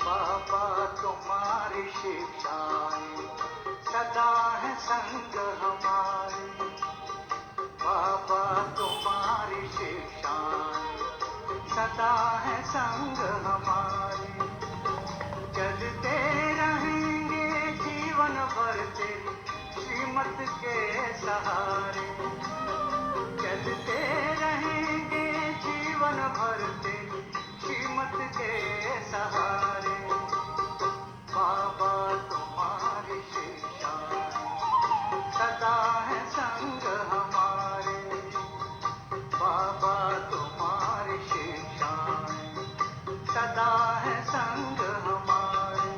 बाबा तुम्हारी शिक्षाएं सदा है संग हमारे। बाबा तुम्हारी शिक्षाएं सदा है संग हमारे। चलते रहेंगे जीवन भर तेरी श्रीमत के सहारे। चलते रहेंगे जीवन भर तेरी श्रीमत के सहारे। बाबा तुम्हारी शिक्षाएं सदा है संग हमारे। बाबा तुम्हारी शिक्षाएं सदा है संग हमारे।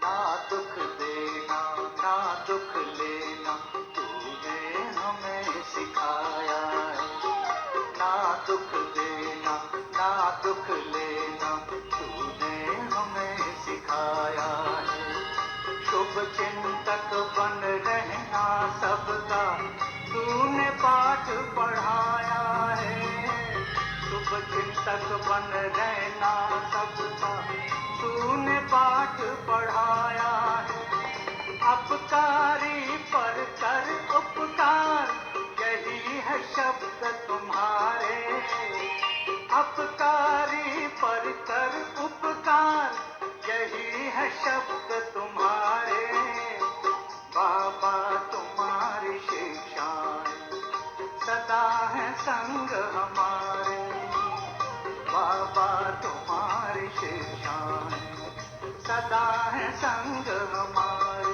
ना दुख देना ना दुख लेना तूने हमें सिखाया है। ना दुख देना ना दुख लेना तूने हमें सिखाया है। शुभ चिंतक बन रहना सबका तूने पाठ पढ़ाया है। शुभ चिंतक बन रहना सबका तूने पाठ पढ़ाया है। अपकारी पर कर उपकार यही है शब्द तुम्हारे। अपकारी पर कर उपकार यही है शब्द तुम्हारे। बाबा तुम्हारी शिक्षाएं सदा है संग हमारे। बाबा तुम्हारी शिक्षाएं सदा है संग हमारे।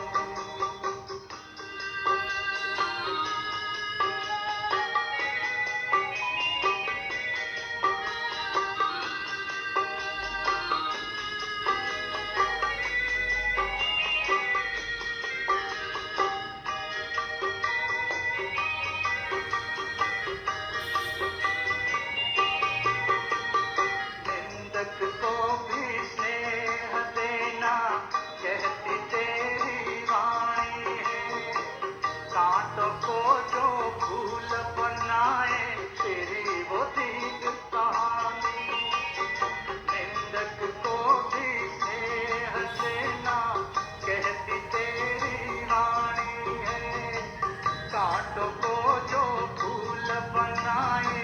निंदक को भी स्नेह देना कहती तेरी वाणी है। कांटों को जो फूल बनाए तेरी वो दीद कहानी। निंदक को भी स्नेह देना कहती तेरी वाणी है। कांटों को जो फूल बनाए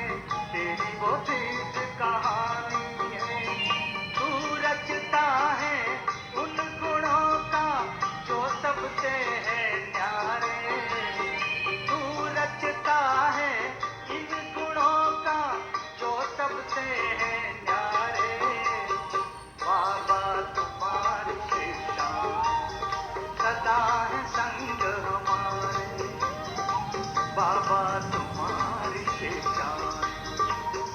तेरी वो दीद कहानी है। तू रचता है उन गुणों का जो सबसे है न्यारे। तू रचता है इन गुणों का जो सबसे है न्यारे। बाबा तुम्हारी शिक्षाएं सदा है संग हमारे। बाबा तुम्हारी शिक्षाएं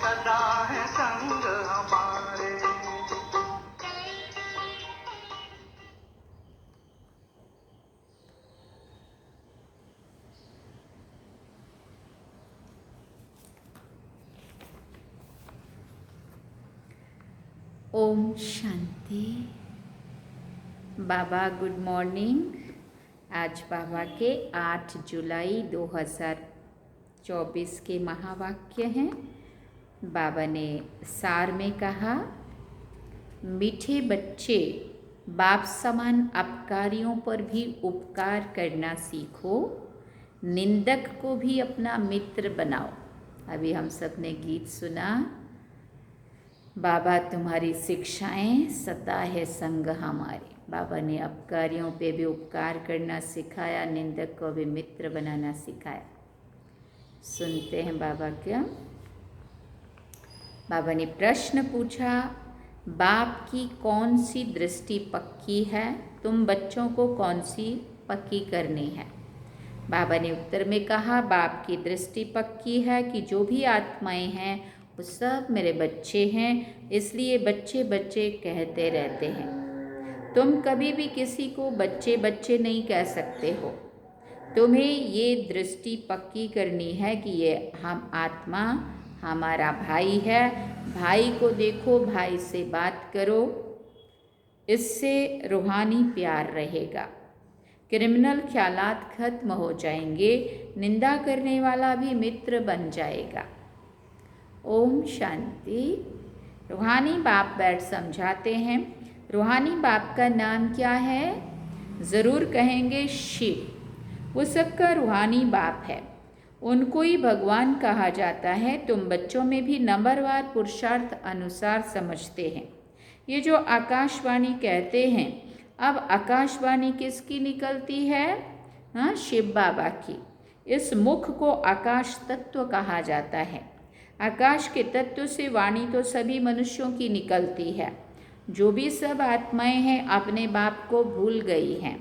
सदा है संग हमारे। ओम शांति। बाबा गुड मॉर्निंग। आज बाबा के 8 जुलाई 2024 के महावाक्य हैं। बाबा ने सार में कहा, मीठे बच्चे बाप समान अपकारियों पर भी उपकार करना सीखो, निंदक को भी अपना मित्र बनाओ। अभी हम सब ने गीत सुना, बाबा तुम्हारी शिक्षाएं सदा है संग हमारे। बाबा ने अपकारियों पे भी उपकार करना सिखाया, निंदक को भी मित्र बनाना सिखाया। सुनते हैं बाबा क्या। बाबा ने प्रश्न पूछा, बाप की कौन सी दृष्टि पक्की है? तुम बच्चों को कौन सी पक्की करनी है? बाबा ने उत्तर में कहा, बाप की दृष्टि पक्की है कि जो भी आत्माएं हैं वो सब मेरे बच्चे हैं, इसलिए बच्चे बच्चे कहते रहते हैं। तुम कभी भी किसी को बच्चे बच्चे नहीं कह सकते हो। तुम्हें ये दृष्टि पक्की करनी है कि ये हम आत्मा हमारा भाई है। भाई को देखो, भाई से बात करो, इससे रूहानी प्यार रहेगा, क्रिमिनल ख्यालात खत्म हो जाएंगे, निंदा करने वाला भी मित्र बन जाएगा। ओम शांति। रूहानी बाप बैठ समझाते हैं। रूहानी बाप का नाम क्या है? ज़रूर कहेंगे शिव। वो सबका रूहानी बाप है, उनको ही भगवान कहा जाता है। तुम बच्चों में भी नंबरवार पुरुषार्थ अनुसार समझते हैं। ये जो आकाशवाणी कहते हैं, अब आकाशवाणी किसकी निकलती है? हाँ, शिव बाबा की। इस मुख को आकाश तत्व कहा जाता है। आकाश के तत्व से वाणी तो सभी मनुष्यों की निकलती है। जो भी सब आत्माएं हैं अपने बाप को भूल गई हैं,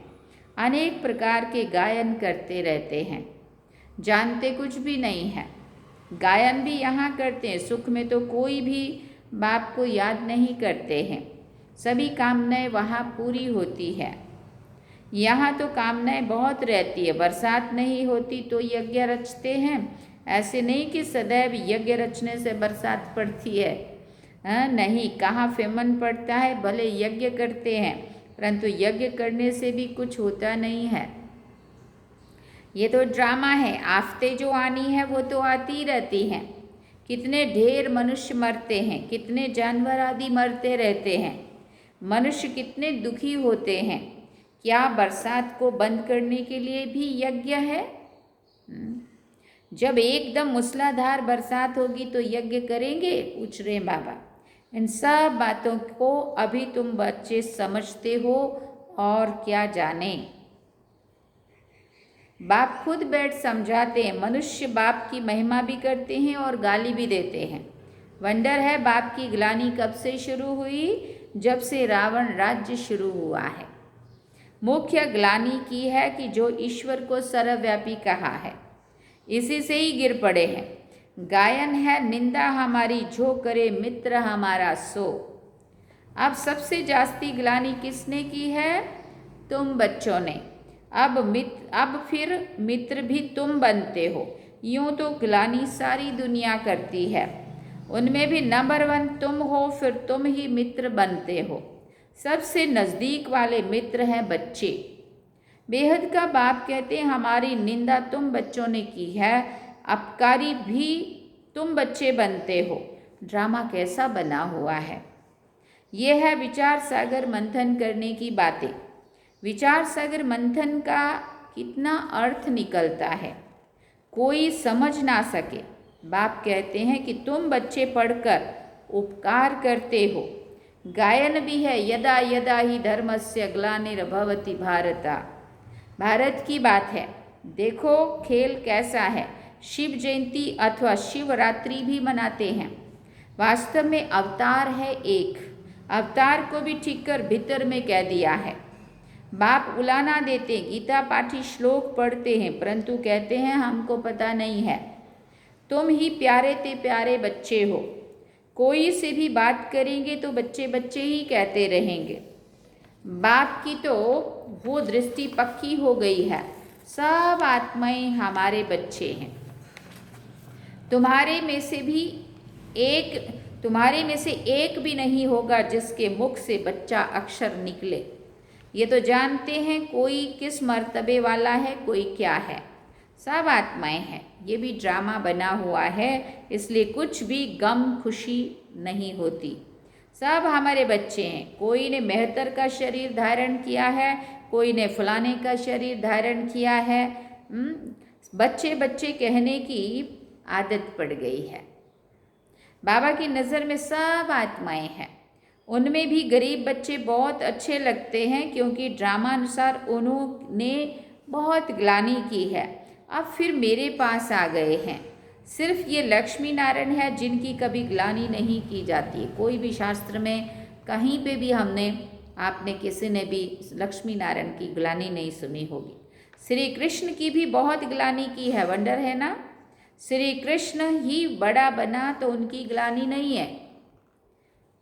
अनेक प्रकार के गायन करते रहते हैं, जानते कुछ भी नहीं है। गायन भी यहाँ करते हैं, सुख में तो कोई भी बाप को याद नहीं करते हैं। सभी कामनाएं वहाँ पूरी होती है। यहाँ तो कामनाएं बहुत रहती है। बरसात नहीं होती तो यज्ञ रचते हैं। ऐसे नहीं कि सदैव यज्ञ रचने से बरसात पड़ती है। नहीं, कहाँ फेमन पड़ता है। भले यज्ञ करते हैं, परंतु यज्ञ करने से भी कुछ होता नहीं है। ये तो ड्रामा है। आफतें जो आनी है वो तो आती रहती हैं। कितने ढेर मनुष्य मरते हैं, कितने जानवर आदि मरते रहते हैं। मनुष्य कितने दुखी होते हैं। क्या बरसात को बंद करने के लिए भी यज्ञ है? जब एकदम मूसलाधार बरसात होगी तो यज्ञ करेंगे? पूछ रहे बाबा। इन सब बातों को अभी तुम बच्चे समझते हो और क्या जाने। बाप खुद बैठ समझाते हैं। मनुष्य बाप की महिमा भी करते हैं और गाली भी देते हैं। वंडर है, बाप की ग्लानि कब से शुरू हुई? जब से रावण राज्य शुरू हुआ है। मुख्य ग्लानि की है कि जो ईश्वर को सर्वव्यापी कहा है, इसी से ही गिर पड़े हैं। गायन है, निंदा हमारी जो करे मित्र हमारा सो। अब सबसे जास्ती ग्लानि किसने की है? तुम बच्चों ने। अब फिर मित्र भी तुम बनते हो। यूँ तो ग्लानि सारी दुनिया करती है, उनमें भी नंबर 1 तुम हो, फिर तुम ही मित्र बनते हो। सबसे नज़दीक वाले मित्र हैं बच्चे। बेहद का बाप कहते हैं हमारी निंदा तुम बच्चों ने की है, अपकारी भी तुम बच्चे बनते हो। ड्रामा कैसा बना हुआ है। ये है विचार सागर मंथन करने की बातें। विचार सागर मंथन का कितना अर्थ निकलता है, कोई समझ ना सके। बाप कहते हैं कि तुम बच्चे पढ़कर उपकार करते हो। गायन भी है, यदा यदा ही धर्मस्य ग्लानिर्भवति भारता। भारत की बात है। देखो खेल कैसा है। शिव जयंती अथवा शिवरात्रि भी मनाते हैं। वास्तव में अवतार है एक। अवतार को भी ठीक कर भीतर में कह दिया है। बाप उलाना देते, गीता पाठी श्लोक पढ़ते हैं, परंतु कहते हैं हमको पता नहीं है। तुम ही प्यारे ते प्यारे बच्चे हो। कोई से भी बात करेंगे तो बच्चे बच्चे ही कहते रहेंगे। बाप की तो वो दृष्टि पक्की हो गई है। सब आत्माएं हमारे बच्चे हैं। तुम्हारे में से एक भी नहीं होगा जिसके मुख से बच्चा अक्षर निकले। ये तो जानते हैं कोई किस मर्तबे वाला है, कोई क्या है। सब आत्माएं हैं। ये भी ड्रामा बना हुआ है, इसलिए कुछ भी गम खुशी नहीं होती। सब हमारे बच्चे हैं। कोई ने मेहतर का शरीर धारण किया है, कोई ने फलाने का शरीर धारण किया है। बच्चे बच्चे कहने की आदत पड़ गई है। बाबा की नज़र में सब आत्माएं हैं। उनमें भी गरीब बच्चे बहुत अच्छे लगते हैं, क्योंकि ड्रामा अनुसार उन्होंने बहुत ग्लानि की है। अब फिर मेरे पास आ गए हैं। सिर्फ ये लक्ष्मी नारायण है जिनकी कभी ग्लानि नहीं की जाती। कोई भी शास्त्र में कहीं पे भी आपने किसी ने भी लक्ष्मी नारायण की ग्लानि नहीं सुनी होगी। श्री कृष्ण की भी बहुत ग्लानि की है। वंडर है ना। श्री कृष्ण ही बड़ा बना तो उनकी ग्लानि नहीं है।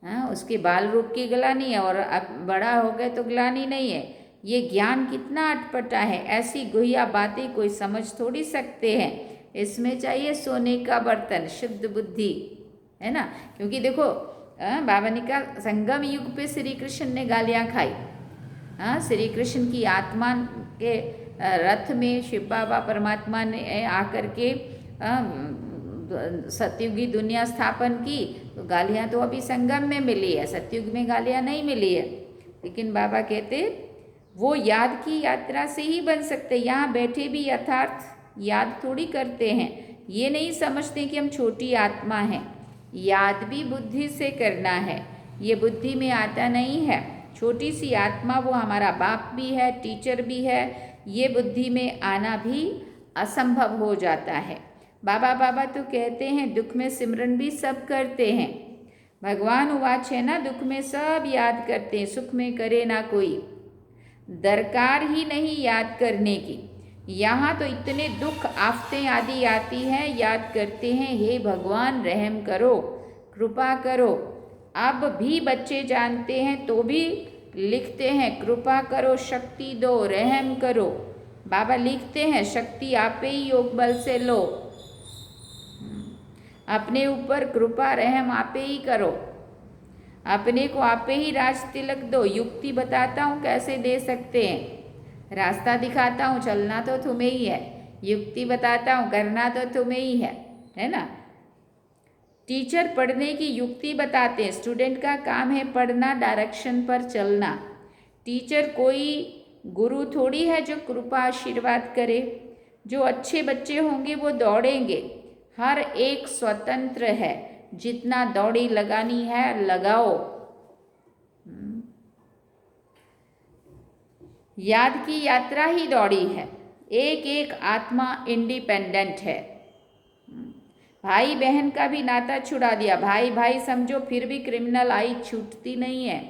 हाँ, उसके बाल रूप की ग्लानि है, और अब बड़ा हो गए तो ग्लानि नहीं है। ये ज्ञान कितना अटपटा है। ऐसी गुहिया बातें कोई समझ थोड़ी सकते हैं। इसमें चाहिए सोने का बर्तन, शुद्ध बुद्धि, है ना। क्योंकि देखो बाबा ने कहा संगम युग पे श्री कृष्ण ने गालियाँ खाई। श्री कृष्ण की आत्मा के रथ में शिव बाबा परमात्मा ने आकर के सतयुगी दुनिया स्थापन की, तो गालियाँ तो अभी संगम में मिली है, सतयुग में गालियाँ नहीं मिली है। लेकिन बाबा कहते वो याद की यात्रा से ही बन सकते। यहाँ बैठे भी यथार्थ याद थोड़ी करते हैं, ये नहीं समझते कि हम छोटी आत्मा हैं। याद भी बुद्धि से करना है, ये बुद्धि में आता नहीं है। छोटी सी आत्मा वो हमारा बाप भी है, टीचर भी है, ये बुद्धि में आना भी असंभव हो जाता है। बाबा तो कहते हैं दुख में सिमरन भी सब करते हैं। भगवान उवाच है ना, दुख में सब याद करते हैं, सुख में करे ना कोई। दरकार ही नहीं याद करने की। यहाँ तो इतने दुख आफतें आदि आती हैं, याद करते हैं हे भगवान रहम करो, कृपा करो। अब भी बच्चे जानते हैं तो भी लिखते हैं कृपा करो, शक्ति दो, रहम करो। बाबा लिखते हैं शक्ति आपे ही योग बल से लो, अपने ऊपर कृपा रहम आपे ही करो, अपने को आपे ही राज तिलक दो। युक्ति बताता हूँ कैसे दे सकते हैं, रास्ता दिखाता हूँ, चलना तो तुम्हें ही है, युक्ति बताता हूँ, करना तो तुम्हें ही है ना। टीचर पढ़ने की युक्ति बताते हैं, स्टूडेंट का काम है पढ़ना, डायरेक्शन पर चलना। टीचर कोई गुरु थोड़ी है जो कृपा आशीर्वाद करे। जो अच्छे बच्चे होंगे वो दौड़ेंगे, हर एक स्वतंत्र है, जितना दौड़ी लगानी है लगाओ। याद की यात्रा ही दौड़ी है, एक एक आत्मा इंडिपेंडेंट है। भाई बहन का भी नाता छुड़ा दिया, भाई भाई समझो, फिर भी क्रिमिनल आई छूटती नहीं है,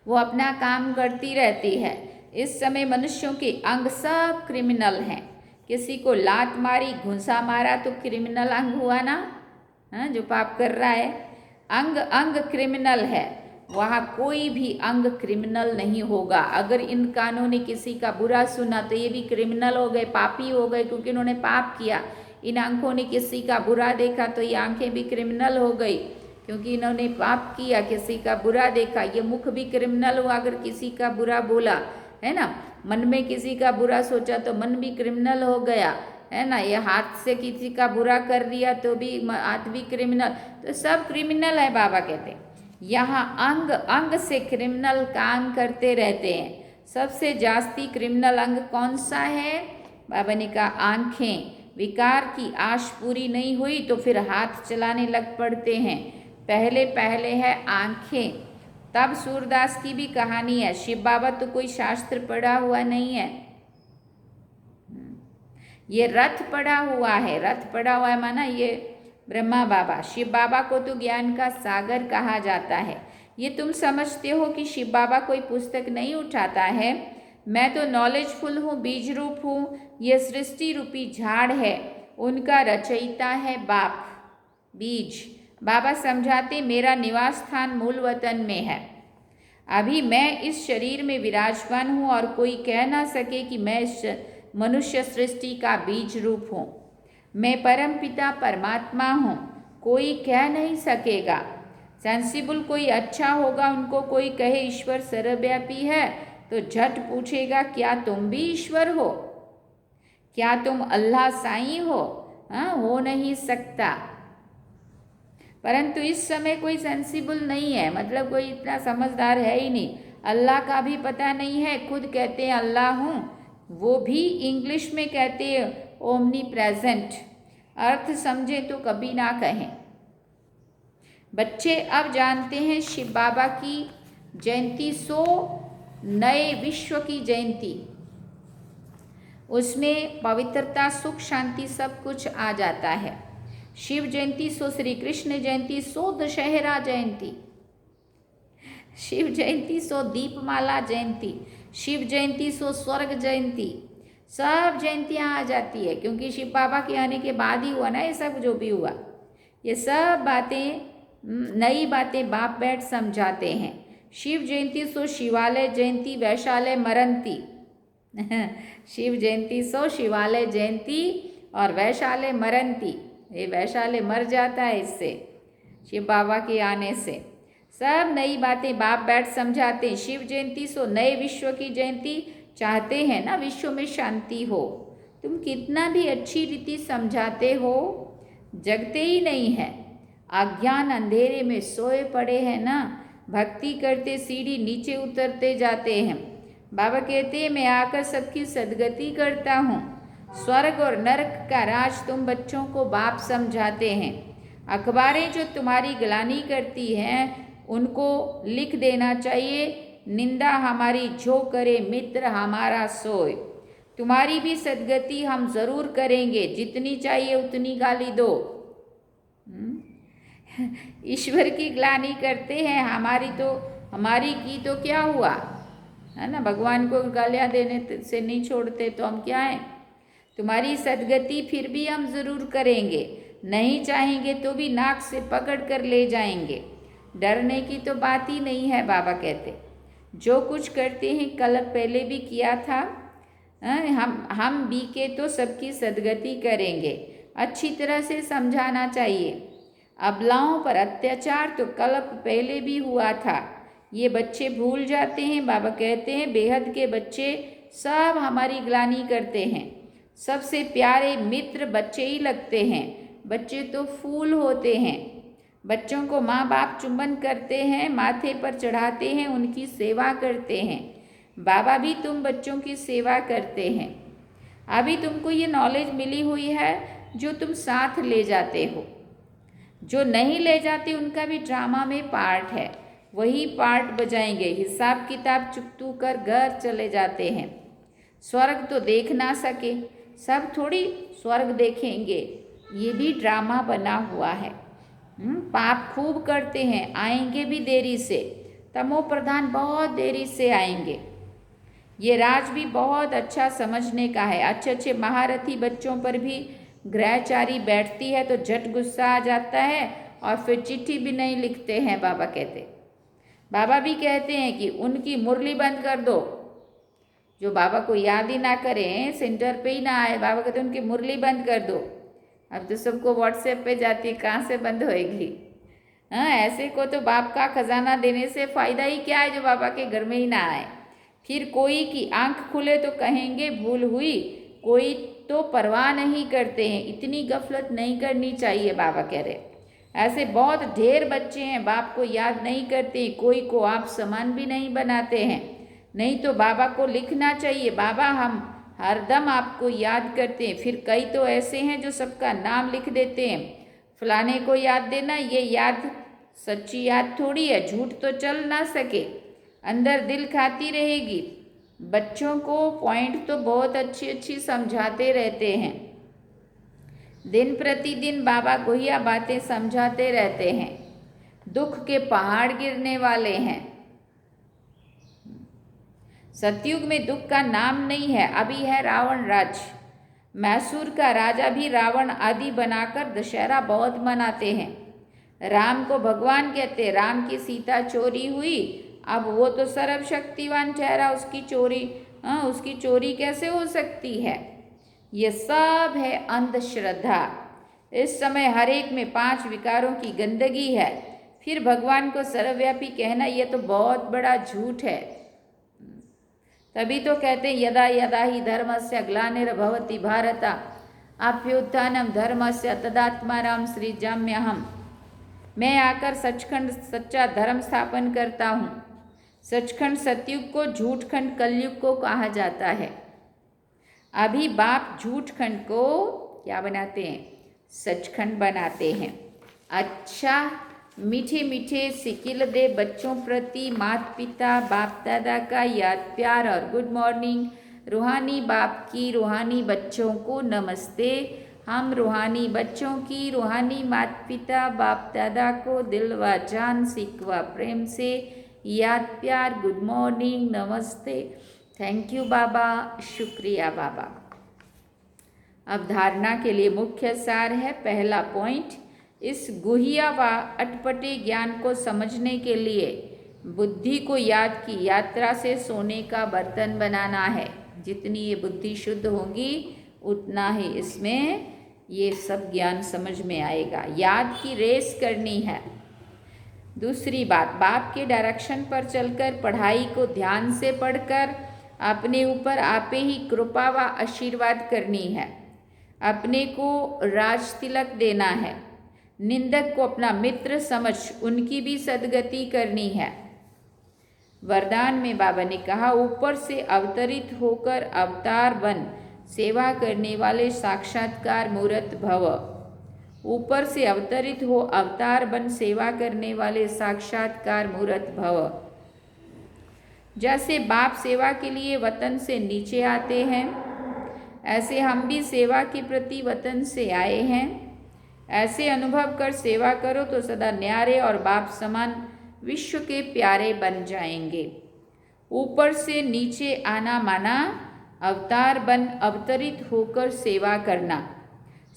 वो अपना काम करती रहती है। इस समय मनुष्यों के अंग सब क्रिमिनल हैं। किसी को लात मारी, घुसा मारा तो क्रिमिनल अंग हुआ ना, जो पाप कर रहा है। अंग अंग क्रिमिनल है, वहाँ कोई भी अंग क्रिमिनल नहीं होगा। अगर इन कानों ने किसी का बुरा सुना तो ये भी क्रिमिनल हो गए, पापी हो गए, क्योंकि उन्होंने पाप किया। इन आंखों ने किसी का बुरा देखा तो ये आंखें भी क्रिमिनल हो गई, क्योंकि इन्होंने पाप किया, किसी का बुरा देखा। ये मुख भी क्रिमिनल हुआ अगर किसी का बुरा बोला, है ना। मन में किसी का बुरा सोचा तो मन भी क्रिमिनल हो गया, है ना। ये हाथ से किसी का बुरा कर दिया तो भी हाथ भी क्रिमिनल। तो सब क्रिमिनल है, बाबा कहते हैं। यहाँ अंग अंग से क्रिमिनल काम करते रहते हैं। सबसे जास्ती क्रिमिनल अंग कौन सा है? बाबा ने कहा आँखें। विकार की आश पूरी नहीं हुई तो फिर हाथ चलाने लग पड़ते हैं। पहले पहले है आँखें। तब सूरदास की भी कहानी है। शिव बाबा तो कोई शास्त्र पढ़ा हुआ नहीं है, ये रथ पढ़ा हुआ है। रथ पढ़ा हुआ है माना ये ब्रह्मा बाबा। शिव बाबा को तो ज्ञान का सागर कहा जाता है। ये तुम समझते हो कि शिव बाबा कोई पुस्तक नहीं उठाता है। मैं तो नॉलेजफुल हूँ, बीज रूप हूँ। ये सृष्टि रूपी झाड़ है, उनका रचयिता है बाप, बीज। बाबा समझाते मेरा निवास स्थान मूल वतन में है। अभी मैं इस शरीर में विराजमान हूँ और कोई कह ना सके कि मैं इस मनुष्य सृष्टि का बीज रूप हूँ। मैं परम पिता परमात्मा हूँ, कोई कह नहीं सकेगा। सेंसिबल कोई अच्छा होगा, उनको कोई कहे ईश्वर सर्वव्यापी है तो झट पूछेगा क्या तुम भी ईश्वर हो, क्या तुम अल्लाह साईं हो? हो नहीं सकता। परंतु इस समय कोई सेंसिबल नहीं है, मतलब कोई इतना समझदार है ही नहीं। अल्लाह का भी पता नहीं है, खुद कहते हैं अल्लाह हूँ, वो भी इंग्लिश में कहते हैं ओमनी प्रेजेंट। अर्थ समझे तो कभी ना कहें। बच्चे अब जानते हैं शिव बाबा की जयंती 100 नए विश्व की जयंती, उसमें पवित्रता, सुख, शांति सब कुछ आ जाता है। शिव जयंती 100 श्री कृष्ण जयंती 100 दशहरा जयंती, शिव जयंती 100 दीपमाला जयंती, शिव जयंती 100 स्वर्ग जयंती, सब जयंतियाँ आ जाती है। क्योंकि शिव बाबा के आने के बाद ही हुआ ना ये सब जो भी हुआ। ये सब बातें, नई बातें बाप बैठ समझाते हैं। शिव जयंती 100 शिवालय जयंती वैशालय मरंती शिव जयंती 100 शिवालय जयंती और वैशालय मरंती। ये वैशालय मर जाता है इससे, ये बाबा के आने से सब नई बातें बाप बैठ समझाते हैं। शिव जयंती सो नए विश्व की जयंती चाहते हैं ना, विश्व में शांति हो। तुम कितना भी अच्छी रीति समझाते हो, जगते ही नहीं है। अज्ञान अंधेरे में सोए पड़े हैं ना, भक्ति करते सीढ़ी नीचे उतरते जाते हैं। बाबा कहते हैं मैं आकर सबकी सदगति करता हूँ। स्वर्ग और नरक का राज तुम बच्चों को बाप समझाते हैं। अखबारें जो तुम्हारी गिलानी करती हैं उनको लिख देना चाहिए, निंदा हमारी जो करे मित्र हमारा सोए। तुम्हारी भी सदगति हम ज़रूर करेंगे, जितनी चाहिए उतनी गाली दो। ईश्वर की ग्लानि करते हैं, हमारी की तो क्या हुआ है ना। भगवान को गालियाँ देने से नहीं छोड़ते तो हम क्या हैं। तुम्हारी सदगति फिर भी हम ज़रूर करेंगे, नहीं चाहेंगे तो भी नाक से पकड़ कर ले जाएंगे। डरने की तो बात ही नहीं है। बाबा कहते जो कुछ करते हैं कल पहले भी किया था, हम भी के तो सबकी सदगति करेंगे। अच्छी तरह से समझाना चाहिए। अबलाओं पर अत्याचार तो कल पहले भी हुआ था, ये बच्चे भूल जाते हैं। बाबा कहते हैं बेहद के बच्चे सब हमारी ग्लानि करते हैं। सबसे प्यारे मित्र बच्चे ही लगते हैं। बच्चे तो फूल होते हैं। बच्चों को माँ बाप चुंबन करते हैं, माथे पर चढ़ाते हैं, उनकी सेवा करते हैं। बाबा भी तुम बच्चों की सेवा करते हैं। अभी तुमको ये नॉलेज मिली हुई है जो तुम साथ ले जाते हो। जो नहीं ले जाते उनका भी ड्रामा में पार्ट है, वही पार्ट बजाएंगे। हिसाब किताब चुकतू कर घर चले जाते हैं। स्वर्ग तो देख ना सके, सब थोड़ी स्वर्ग देखेंगे, ये भी ड्रामा बना हुआ है। पाप खूब करते हैं, आएंगे भी देरी से। तमो प्रधान बहुत देरी से आएंगे। ये राज भी बहुत अच्छा समझने का है। अच्छे अच्छे महारथी बच्चों पर भी ग्रहचारी बैठती है तो झट गुस्सा आ जाता है और फिर चिट्ठी भी नहीं लिखते हैं। बाबा भी कहते हैं कि उनकी मुरली बंद कर दो। जो बाबा को याद ही ना करें, सेंटर पे ही ना आए, बाबा कहते हैं उनकी मुरली बंद कर दो। अब तो सबको व्हाट्सएप पे जाती है, कहाँ से बंद होएगी। हाँ, ऐसे को तो बाप का खजाना देने से फ़ायदा ही क्या है जो बाबा के घर में ही ना आए। फिर कोई की आंख खुले तो कहेंगे भूल हुई, कोई तो परवाह नहीं करते हैं। इतनी गफलत नहीं करनी चाहिए, बाबा कह रहे। ऐसे बहुत ढेर बच्चे हैं बाप को याद नहीं करते, कोई को आप समान भी नहीं बनाते हैं। नहीं तो बाबा को लिखना चाहिए, बाबा हम हरदम आपको याद करते हैं। फिर कई तो ऐसे हैं जो सबका नाम लिख देते हैं, फलाने को याद देना। ये याद सच्ची याद थोड़ी है, झूठ तो चल ना सके, अंदर दिल खाती रहेगी। बच्चों को पॉइंट तो बहुत अच्छी अच्छी समझाते रहते हैं। दिन प्रतिदिन बाबा गुहिया बातें समझाते रहते हैं। दुख के पहाड़ गिरने वाले हैं। सतयुग में दुख का नाम नहीं है। अभी है रावण राज। मैसूर का राजा भी रावण आदि बनाकर दशहरा बहुत मनाते हैं। राम को भगवान कहते। राम की सीता चोरी हुई, अब वो तो सर्वशक्तिवान ठहरा, उसकी चोरी कैसे हो सकती है। ये सब है अंधश्रद्धा। इस समय हर एक में 5 विकारों की गंदगी है। फिर भगवान को सर्वव्यापी कहना ये तो बहुत बड़ा झूठ है। तभी तो कहते हैं यदा यदा ही धर्मस्य ग्लानिर्भवति भारत अभ्युत्थानम धर्मस्य तदात्माराम सृजाम्यहम्। मैं आकर सचखंड सच्चा धर्म स्थापन करता हूँ। सचखंड सतयुग को, झूठखंड कलयुग को कहा जाता है। अभी बाप झूठखंड को क्या बनाते हैं, सचखंड बनाते हैं। अच्छा, मीठे मीठे सिकिल दे बच्चों प्रति माता पिता बाप दादा का याद प्यार और गुड मॉर्निंग। रूहानी बाप की रूहानी बच्चों को नमस्ते। हम रूहानी बच्चों की रूहानी माता पिता बाप दादा को दिल व जान सिकवा प्रेम से याद प्यार, गुड मॉर्निंग, नमस्ते, थैंक यू बाबा, शुक्रिया बाबा। अब धारणा के लिए मुख्य सार है। पहला पॉइंट, इस गुहिया व अटपटे ज्ञान को समझने के लिए बुद्धि को याद की यात्रा से सोने का बर्तन बनाना है। जितनी ये बुद्धि शुद्ध होगी उतना ही इसमें ये सब ज्ञान समझ में आएगा। याद की रेस करनी है। दूसरी बात, बाप के डायरेक्शन पर चलकर पढ़ाई को ध्यान से पढ़कर अपने ऊपर आपे ही कृपा व आशीर्वाद करनी है। अपने को राज तिलक देना है। निंदक को अपना मित्र समझ उनकी भी सदगति करनी है। वरदान में बाबा ने कहा, ऊपर से अवतरित होकर अवतार बन सेवा करने वाले साक्षात्कार मूर्त भव। ऊपर से अवतरित हो अवतार बन सेवा करने वाले साक्षात्कार मूर्त भव। जैसे बाप सेवा के लिए वतन से नीचे आते हैं, ऐसे हम भी सेवा के प्रति वतन से आए हैं। ऐसे अनुभव कर सेवा करो तो सदा न्यारे और बाप समान विश्व के प्यारे बन जाएंगे। ऊपर से नीचे आना माना अवतार बन अवतरित होकर सेवा करना।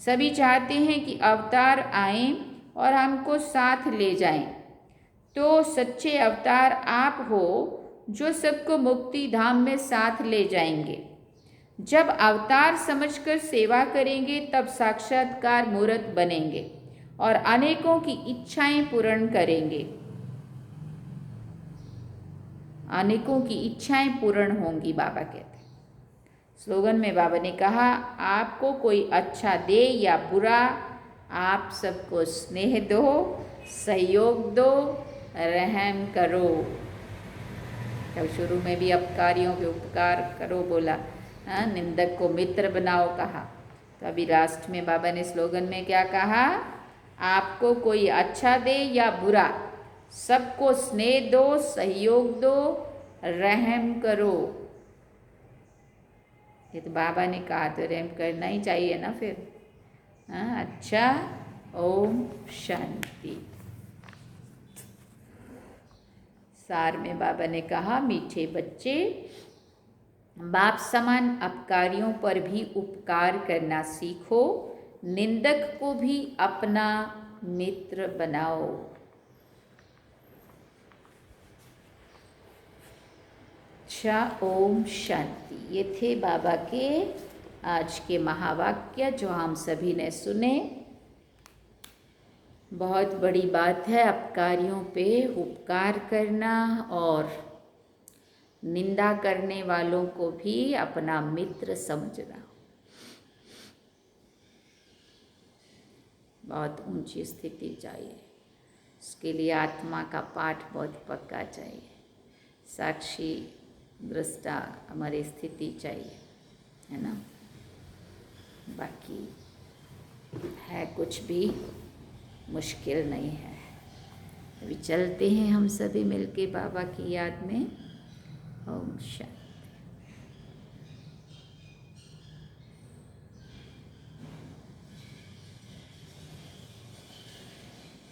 सभी चाहते हैं कि अवतार आएं और हमको साथ ले जाएं। तो सच्चे अवतार आप हो जो सबको मुक्ति धाम में साथ ले जाएंगे। जब अवतार समझकर सेवा करेंगे तब साक्षात्कार मूर्त बनेंगे और अनेकों की इच्छाएं पूर्ण करेंगे। अनेकों की इच्छाएं पूर्ण होंगी, बाबा कहते हैं। स्लोगन में बाबा ने कहा, आपको कोई अच्छा दे या बुरा, आप सबको स्नेह दो, सहयोग दो, रहम करो। तब शुरू में भी अपकारियों के उपकार करो बोला, निंदक को मित्र बनाओ कहा। तो अभी लास्ट में बाबा ने स्लोगन में क्या कहा, आपको कोई अच्छा दे या बुरा, सबको स्नेह दो, सहयोग दो, रहम करो। ये तो बाबा ने कहा तो रहम करना ही चाहिए ना फिर। अच्छा, ओम शांति। सार में बाबा ने कहा, मीठे बच्चे, बाप समान अपकारियों पर भी उपकार करना सीखो। निंदक को भी अपना मित्र बनाओ। अच्छा, ओम शांति। ये थे बाबा के आज के महावाक्य जो हम सभी ने सुने। बहुत बड़ी बात है अपकारियों पे उपकार करना और निंदा करने वालों को भी अपना मित्र समझना। बहुत ऊंची स्थिति चाहिए, उसके लिए आत्मा का पाठ बहुत पक्का चाहिए। साक्षी दृष्टा हमारी स्थिति चाहिए, है ना। बाकी है कुछ भी मुश्किल नहीं है। अभी चलते हैं हम सभी मिलके बाबा की याद में। ओम शांति।